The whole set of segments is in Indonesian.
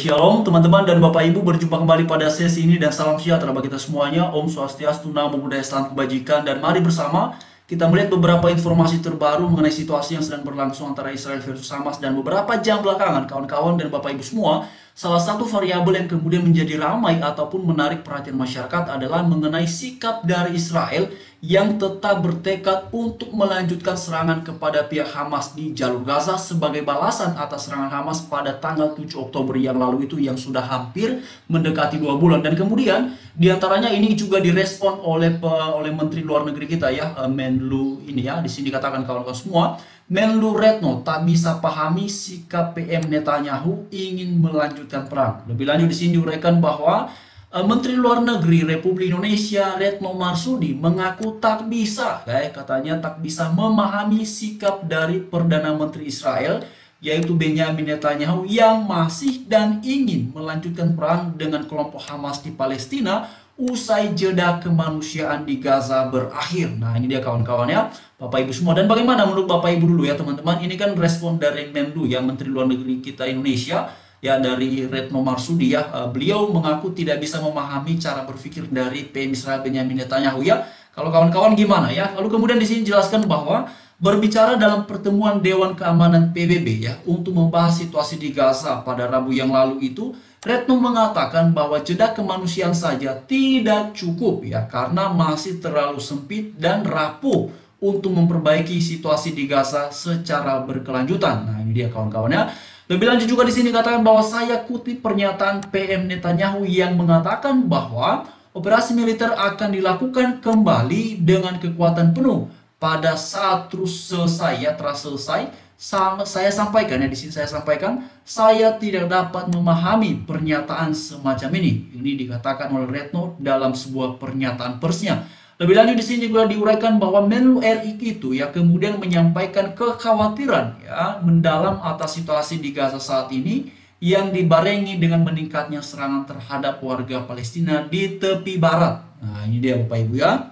Shalom teman-teman dan Bapak Ibu, berjumpa kembali pada sesi ini dan salam sejahtera bagi kita semuanya. Om Swastiastu, Namo Buddhaya, Salam Kebajikan. Dan mari bersama kita melihat beberapa informasi terbaru mengenai situasi yang sedang berlangsung antara Israel versus Hamas. Dan beberapa jam belakangan kawan-kawan dan Bapak Ibu semua, salah satu variabel yang kemudian menjadi ramai ataupun menarik perhatian masyarakat adalah mengenai sikap dari Israel yang tetap bertekad untuk melanjutkan serangan kepada pihak Hamas di jalur Gaza sebagai balasan atas serangan Hamas pada tanggal 7 Oktober yang lalu itu, yang sudah hampir mendekati 2 bulan. Dan kemudian diantaranya ini juga direspon oleh Menteri Luar Negeri kita ya, Menlu ini ya, di sini dikatakan kawan-kawan semua, Menlu Retno tak bisa pahami sikap PM Netanyahu ingin melanjutkan perang. Lebih lanjut di sini diuraikan bahwa Menteri Luar Negeri Republik Indonesia Retno Marsudi mengaku tak bisa, katanya tak bisa memahami sikap dari Perdana Menteri Israel yaitu Benjamin Netanyahu yang masih dan ingin melanjutkan perang dengan kelompok Hamas di Palestina usai jeda kemanusiaan di Gaza berakhir. Nah, ini dia kawan-kawan ya, Bapak Ibu semua. Dan bagaimana menurut Bapak Ibu dulu ya teman-teman? Ini kan respon dari Menlu ya, Menteri Luar Negeri kita Indonesia ya, dari Retno Marsudi ya. Beliau mengaku tidak bisa memahami cara berpikir dari PM Israel Benjamin Netanyahu ya. Kalau kawan-kawan gimana ya? Lalu kemudian di sini jelaskan bahwa berbicara dalam pertemuan Dewan Keamanan PBB ya untuk membahas situasi di Gaza pada Rabu yang lalu itu, Retno mengatakan bahwa jeda kemanusiaan saja tidak cukup ya, karena masih terlalu sempit dan rapuh untuk memperbaiki situasi di Gaza secara berkelanjutan. Nah, ini dia kawan-kawan ya. Lebih lanjut juga di sini katakan bahwa saya kutip pernyataan PM Netanyahu yang mengatakan bahwa operasi militer akan dilakukan kembali dengan kekuatan penuh pada saat terus selesai ya, telah selesai. Saya sampaikan ya, di sini saya sampaikan saya tidak dapat memahami pernyataan semacam ini. Ini dikatakan oleh Retno dalam sebuah pernyataan persnya. Lebih lanjut di sini juga diuraikan bahwa Menlu RI itu ya kemudian menyampaikan kekhawatiran ya mendalam atas situasi di Gaza saat ini yang dibarengi dengan meningkatnya serangan terhadap warga Palestina di tepi barat. Nah, ini dia Bapak Ibu ya.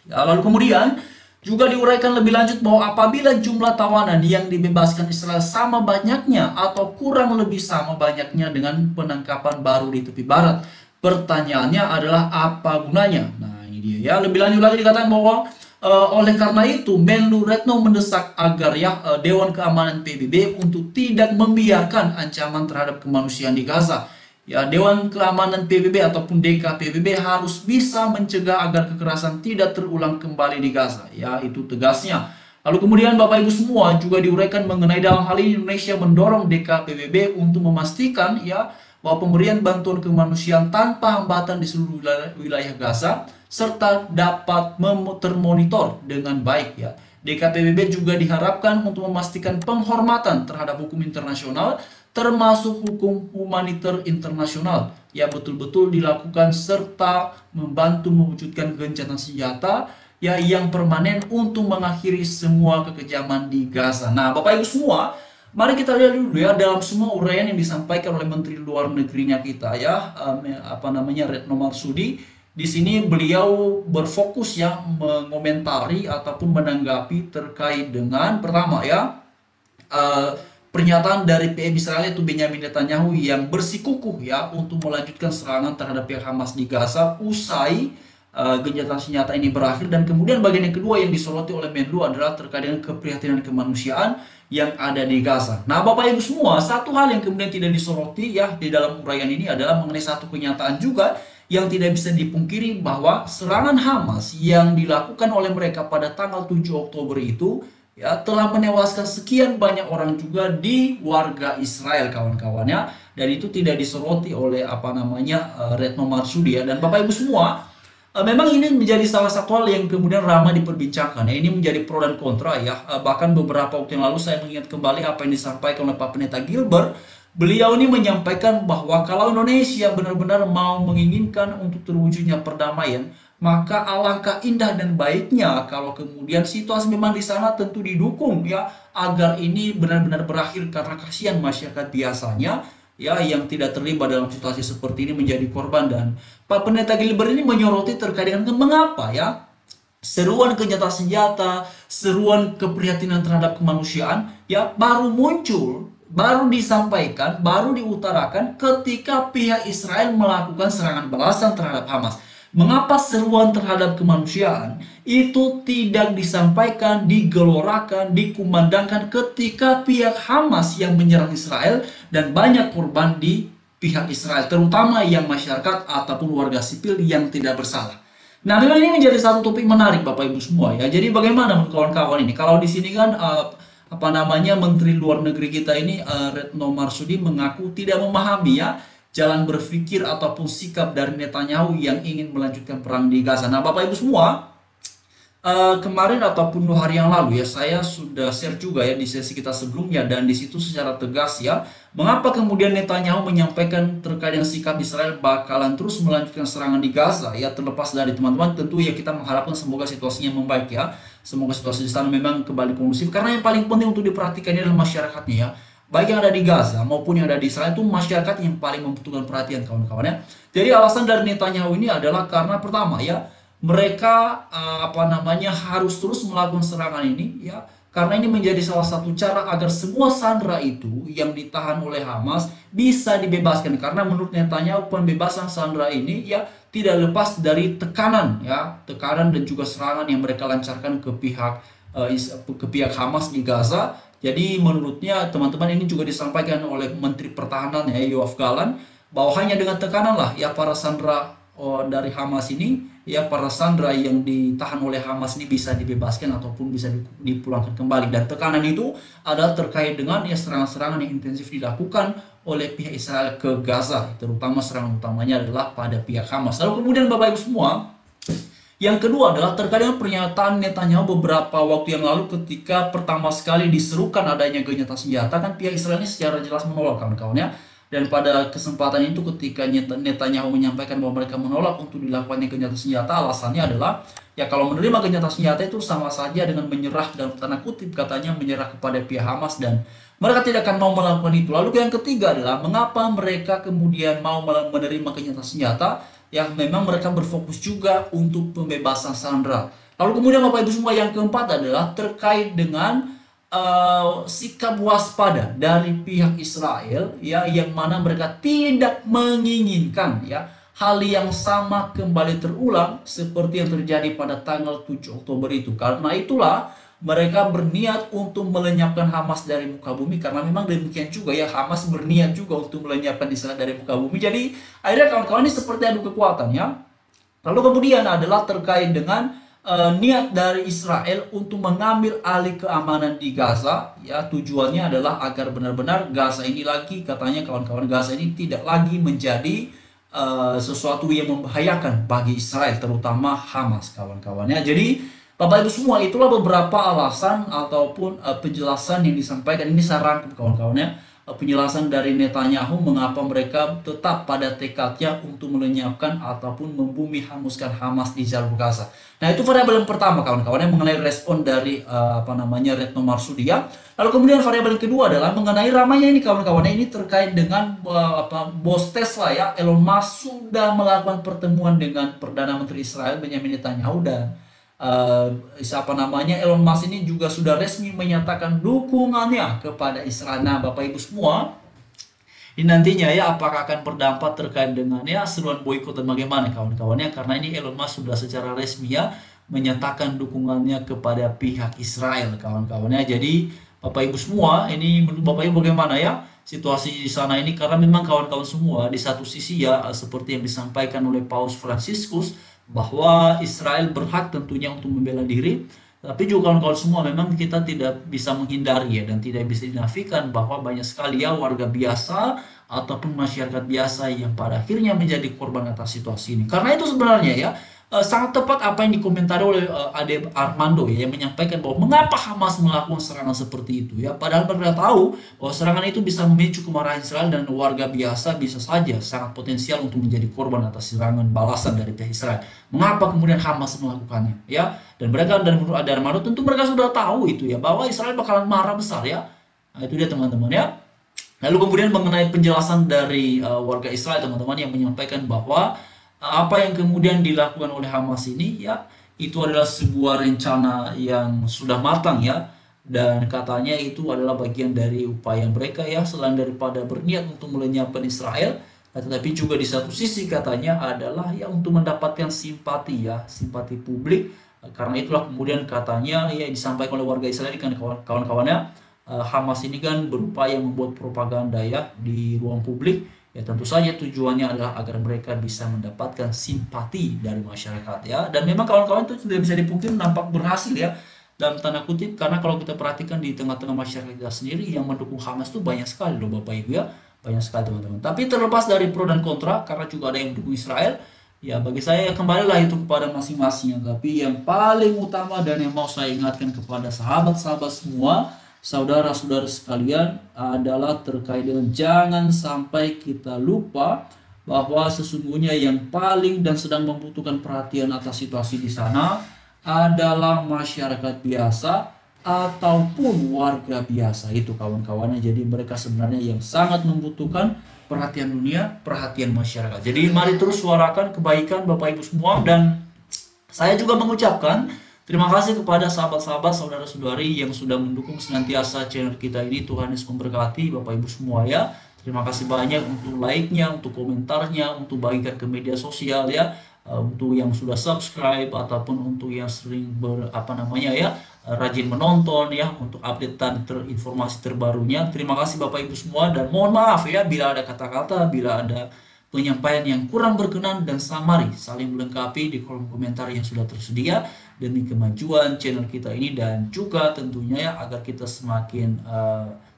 Lalu kemudian juga diuraikan lebih lanjut bahwa apabila jumlah tawanan yang dibebaskan Israel sama banyaknya atau kurang lebih sama banyaknya dengan penangkapan baru di tepi barat, pertanyaannya adalah apa gunanya? Nah, ini dia ya. Lebih lanjut lagi dikatakan bahwa oleh karena itu Menlu Retno mendesak agar ya Dewan Keamanan PBB untuk tidak membiarkan ancaman terhadap kemanusiaan di Gaza. Ya, Dewan Keamanan PBB ataupun DKPBB harus bisa mencegah agar kekerasan tidak terulang kembali di Gaza. Ya, itu tegasnya. Lalu kemudian Bapak Ibu semua juga diuraikan mengenai dalam hal ini Indonesia mendorong DKPBB untuk memastikan ya bahwa pemberian bantuan kemanusiaan tanpa hambatan di seluruh wilayah Gaza serta dapat termonitor dengan baik ya. DKPBB juga diharapkan untuk memastikan penghormatan terhadap hukum internasional termasuk hukum humaniter internasional ya betul-betul dilakukan serta membantu mewujudkan gencatan senjata ya yang permanen untuk mengakhiri semua kekejaman di Gaza. Nah, Bapak Ibu semua, mari kita lihat dulu ya dalam semua uraian yang disampaikan oleh Menteri Luar Negerinya kita ya, Retno Marsudi. Di sini beliau berfokus ya mengomentari ataupun menanggapi terkait dengan pertama ya pernyataan dari PM Israel itu Benjamin Netanyahu yang bersikukuh ya untuk melanjutkan serangan terhadap pihak Hamas di Gaza usai gencatan senjata ini berakhir. Dan kemudian bagian yang kedua yang disoroti oleh Menlu adalah terkait dengan keprihatinan kemanusiaan yang ada di Gaza. Nah, Bapak Ibu semua, satu hal yang kemudian tidak disoroti ya di dalam uraian ini adalah mengenai satu kenyataan juga yang tidak bisa dipungkiri bahwa serangan Hamas yang dilakukan oleh mereka pada tanggal 7 Oktober itu ya telah menewaskan sekian banyak orang juga di warga Israel kawan-kawannya, dan itu tidak disoroti oleh Retno Marsudi ya. Dan Bapak Ibu semua, memang ini menjadi salah satu hal yang kemudian ramai diperbincangkan ya. Ini menjadi pro dan kontra ya. Bahkan beberapa waktu yang lalu saya mengingat kembali apa yang disampaikan oleh Pak Pendeta Gilbert. Beliau ini menyampaikan bahwa kalau Indonesia benar-benar mau menginginkan untuk terwujudnya perdamaian, maka alangkah indah dan baiknya kalau kemudian situasi memang di sana tentu didukung ya agar ini benar-benar berakhir, karena kasihan masyarakat biasanya ya yang tidak terlibat dalam situasi seperti ini menjadi korban. Dan Pak Pendeta Gilbert ini menyoroti terkait dengan mengapa ya seruan gencatan senjata, seruan keprihatinan terhadap kemanusiaan ya baru muncul baru disampaikan, baru diutarakan ketika pihak Israel melakukan serangan balasan terhadap Hamas. Mengapa seruan terhadap kemanusiaan itu tidak disampaikan, digelorakan, dikumandangkan ketika pihak Hamas yang menyerang Israel dan banyak korban di pihak Israel, terutama yang masyarakat ataupun warga sipil yang tidak bersalah. Nah, memang ini menjadi satu topik menarik Bapak Ibu semua ya. Jadi bagaimana kawan-kawan ini? Kalau di sini kan apa namanya Menteri Luar Negeri kita ini Retno Marsudi mengaku tidak memahami ya jalan berpikir ataupun sikap dari Netanyahu yang ingin melanjutkan perang di Gaza. Nah, Bapak Ibu semua, kemarin ataupun 2 hari yang lalu ya saya sudah share juga ya di sesi kita sebelumnya, dan di situ secara tegas ya mengapa kemudian Netanyahu menyampaikan terkait dengan sikap Israel bakalan terus melanjutkan serangan di Gaza ya, terlepas dari teman-teman tentu ya kita mengharapkan semoga situasinya membaik ya, semoga situasi di sana memang kembali kondusif, karena yang paling penting untuk diperhatikan adalah masyarakatnya ya, baik yang ada di Gaza maupun yang ada di Israel, itu masyarakat yang paling membutuhkan perhatian kawan-kawan ya. Jadi alasan dari Netanyahu ini adalah karena pertama ya mereka apa namanya harus terus melakukan serangan ini ya, karena ini menjadi salah satu cara agar semua sandera itu yang ditahan oleh Hamas bisa dibebaskan, karena menurut Netanyahu pembebasan sandera ini ya tidak lepas dari tekanan ya, tekanan dan juga serangan yang mereka lancarkan ke pihak Hamas di Gaza. Jadi menurutnya teman-teman ini juga disampaikan oleh Menteri Pertahanan ya Yoav Gallant, bahwa hanya dengan tekanan lah ya para sandera dari Hamas ini ya, para sandera yang ditahan oleh Hamas ini bisa dibebaskan ataupun bisa dipulangkan kembali, dan tekanan itu adalah terkait dengan ya serangan-serangan yang intensif dilakukan oleh pihak Israel ke Gaza, terutama serangan utamanya adalah pada pihak Hamas. Lalu kemudian Bapak Ibu semua, yang kedua adalah terkait dengan pernyataan Netanyahu beberapa waktu yang lalu ketika pertama sekali diserukan adanya gencatan senjata, kan pihak Israel ini secara jelas menolak kawan-kawan ya. Dan pada kesempatan itu ketika Netanyahu menyampaikan bahwa mereka menolak untuk dilakukannya gencatan senjata, alasannya adalah ya kalau menerima gencatan senjata itu sama saja dengan menyerah, dalam tanda kutip katanya menyerah kepada pihak Hamas, dan mereka tidak akan mau melakukan itu. Lalu yang ketiga adalah mengapa mereka kemudian mau menerima gencatan senjata, yang memang mereka berfokus juga untuk pembebasan sandera. Lalu kemudian Bapak Ibu semua, yang keempat adalah terkait dengan sikap waspada dari pihak Israel ya, yang mana mereka tidak menginginkan ya hal yang sama kembali terulang seperti yang terjadi pada tanggal 7 Oktober itu. Karena itulah mereka berniat untuk melenyapkan Hamas dari muka bumi, karena memang demikian juga ya, Hamas berniat juga untuk melenyapkan Israel dari muka bumi. Jadi akhirnya kawan-kawan ini seperti adu kekuatan ya. Lalu kemudian adalah terkait dengan niat dari Israel untuk mengambil alih keamanan di Gaza ya, tujuannya adalah agar benar-benar Gaza ini lagi, katanya kawan-kawan, Gaza ini tidak lagi menjadi sesuatu yang membahayakan bagi Israel, terutama Hamas kawan-kawannya. Jadi Bapak Ibu semua, itulah beberapa alasan ataupun penjelasan yang disampaikan, ini saya rangkum kawan-kawannya, penjelasan dari Netanyahu mengapa mereka tetap pada tekadnya untuk melenyapkan ataupun membumi hanguskan Hamas di jalur Gaza. Nah, itu variabel yang pertama kawan-kawan yang mengenai respon dari Retno Marsudi ya. Lalu kemudian variabel yang kedua adalah mengenai ramainya ini kawan-kawan, ini terkait dengan bos Tesla ya, Elon Musk sudah melakukan pertemuan dengan Perdana Menteri Israel Benjamin Netanyahu, dan Elon Musk ini juga sudah resmi menyatakan dukungannya kepada Israel. Nah, Bapak Ibu semua, ini nantinya ya apakah akan berdampak terkait dengan ya seruan boikot dan bagaimana kawan-kawannya, karena ini Elon Musk sudah secara resmi ya menyatakan dukungannya kepada pihak Israel kawan-kawannya. Jadi Bapak Ibu semua, ini menurut Bapak Ibu bagaimana ya situasi di sana ini, karena memang kawan-kawan semua di satu sisi ya seperti yang disampaikan oleh Paus Fransiskus bahwa Israel berhak tentunya untuk membela diri, tapi juga kawan-kawan semua memang kita tidak bisa menghindari ya, dan tidak bisa dinafikan bahwa banyak sekali ya warga biasa ataupun masyarakat biasa yang pada akhirnya menjadi korban atas situasi ini. Karena itu sebenarnya ya sangat tepat apa yang dikomentari oleh Ade Armando ya, yang menyampaikan bahwa mengapa Hamas melakukan serangan seperti itu ya, padahal mereka tahu bahwa serangan itu bisa memicu kemarahan Israel, dan warga biasa bisa saja sangat potensial untuk menjadi korban atas serangan balasan dari pihak Israel. Mengapa kemudian Hamas melakukannya ya, dan mereka, dan menurut Ade Armando tentu mereka sudah tahu itu ya, bahwa Israel bakalan marah besar ya. Nah, itu dia teman-teman ya. Lalu kemudian mengenai penjelasan dari warga Israel teman-teman, yang menyampaikan bahwa apa yang kemudian dilakukan oleh Hamas ini ya itu adalah sebuah rencana yang sudah matang ya, dan katanya itu adalah bagian dari upaya mereka ya, selain daripada berniat untuk melenyapkan Israel, tetapi juga di satu sisi katanya adalah ya untuk mendapatkan simpati ya, simpati publik. Karena itulah kemudian katanya ya disampaikan oleh warga Israel kan kawan-kawannya, Hamas ini kan berupaya membuat propaganda ya di ruang publik. Ya tentu saja tujuannya adalah agar mereka bisa mendapatkan simpati dari masyarakat ya. Dan memang kawan-kawan itu tidak bisa dipungkiri nampak berhasil ya, dalam tanda kutip, karena kalau kita perhatikan di tengah-tengah masyarakat kita sendiri yang mendukung Hamas tuh banyak sekali loh Bapak Ibu ya, banyak sekali teman-teman. Tapi terlepas dari pro dan kontra, karena juga ada yang mendukung Israel, ya bagi saya kembalilah itu kepada masing-masing. Tapi yang paling utama dan yang mau saya ingatkan kepada sahabat-sahabat semua, saudara-saudara sekalian, adalah terkait dengan jangan sampai kita lupa bahwa sesungguhnya yang paling dan sedang membutuhkan perhatian atas situasi di sana adalah masyarakat biasa ataupun warga biasa itu kawan-kawannya. Jadi mereka sebenarnya yang sangat membutuhkan perhatian dunia, perhatian masyarakat. Jadi mari terus suarakan kebaikan Bapak Ibu semua, dan saya juga mengucapkan terima kasih kepada sahabat-sahabat, saudara-saudari yang sudah mendukung senantiasa channel kita ini. Tuhan Yesus memberkati Bapak Ibu semua ya. Terima kasih banyak untuk like-nya, untuk komentarnya, untuk bagikan ke media sosial ya. Untuk yang sudah subscribe ataupun untuk yang sering rajin menonton ya, untuk updatean informasi terbarunya. Terima kasih Bapak Ibu semua, dan mohon maaf ya bila ada kata-kata, bila ada penyampaian yang kurang berkenan, dan mari saling melengkapi di kolom komentar yang sudah tersedia demi kemajuan channel kita ini, dan juga tentunya ya agar kita semakin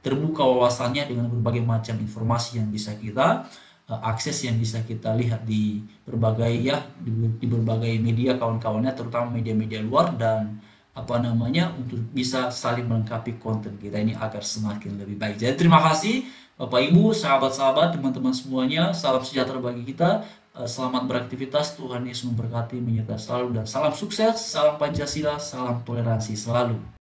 terbuka wawasannya dengan berbagai macam informasi yang bisa kita akses, yang bisa kita lihat di berbagai ya di berbagai media kawan-kawannya, terutama media-media luar, dan untuk bisa saling melengkapi konten kita ini agar semakin lebih baik. Jadi terima kasih Bapak Ibu, sahabat-sahabat, teman-teman semuanya. Salam sejahtera bagi kita. Selamat beraktivitas. Tuhan Yesus memberkati, menyertai selalu, dan salam sukses, salam Pancasila, salam toleransi selalu.